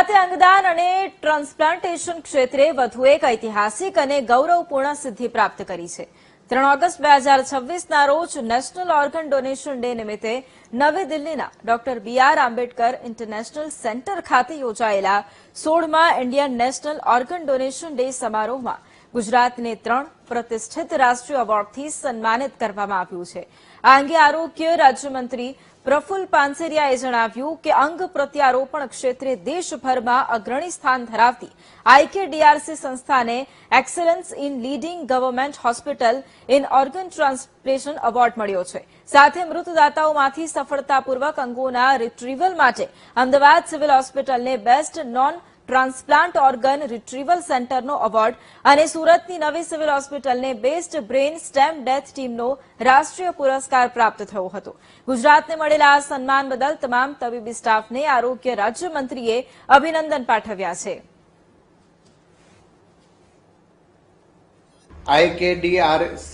ગુજરાતે અંગદાન અને ટ્રાન્સપ્લાન્ટેશન ક્ષેત્રે વધુ એક ઐતિહાસિક અને ગૌરવપૂર્ણ સિદ્ધિ પ્રાપ્ત કરી છે। 3 ઓગસ્ટ 2026ના રોજ નેશનલ ઓર્ગન ડોનેશન ડે નિમિત્તે નવી દિલ્હીના doctor BR Ambedkar international centre ખાતે યોજાયેલા 16મા Indian national organ donation day સમારોહમાં ગુજરાતને 3 પ્રતિષ્ઠિત રાષ્ટ્રીય એવોર્ડથી સન્માનિત કરવામાં આવ્યું છે। આ અંગે આરોગ્ય રાજ્યમંત્રી પ્રફુલ્લ પાનસેરિયાએ જણાવ્યું કે અંગ પ્રત્યારોપણ ક્ષેત્રે દેશભરમાં અગ્રણી સ્થાન ધરાવતી IKDRC સંસ્થાને excellence in leading government hospital in organ transplantation award મળ્યો છે। સાથે મૃતદાતાઓમાંથી સફળતાપૂર્વક અંગોના રિટ્રીવલ માટે અમદાવાદ સિવિલ હોસ્પિટલને best non transplant organ retrieval સેન્ટરનો એવોર્ડ અને સુરતની નવી સિવિલ હોસ્પિટલને બેસ્ટ બ્રેઇન સ્ટેમ ડેથ ટીમનો રાષ્ટ્રીય પુરસ્કાર પ્રાપ્ત થયો હતો। ગુજરાતને મળેલા આ સન્માન બદલ તમામ તબીબી સ્ટાફને આરોગ્ય રાજ્યમંત્રીએ અભિનંદન પાઠવ્યા છે। IKDRC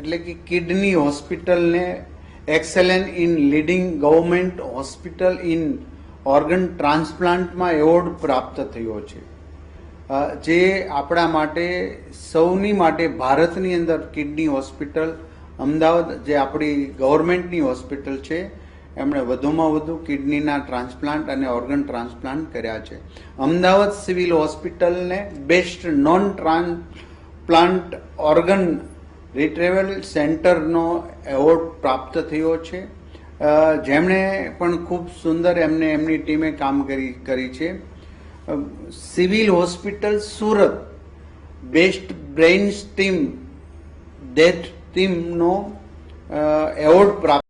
એટલે કે કિડની હોસ્પિટલને excellent in leading government hospital in organ ટ્રાન્સપ્લાન્ટમાં એવોર્ડ પ્રાપ્ત થયો છે, જે આપણા માટે સૌની માટે ભારતની અંદર કિડની હોસ્પિટલ અમદાવાદ જે આપણી ગવર્મેન્ટની હોસ્પિટલ છે એમણે વધુમાં વધુ કિડનીના ટ્રાન્સપ્લાન્ટ અને ઓર્ગન ટ્રાન્સપ્લાન્ટ કર્યા છે। અમદાવાદ સિવિલ હોસ્પિટલને best non transplant organ retrieval સેન્ટરનો એવોર્ડ પ્રાપ્ત થયો છે, જેમણે પણ ખૂબ સુંદર એમની ટીમે કામ કરી છે। Civil hospital Surat best brain steam death ટીમનો એવોર્ડ પ્રાપ્ત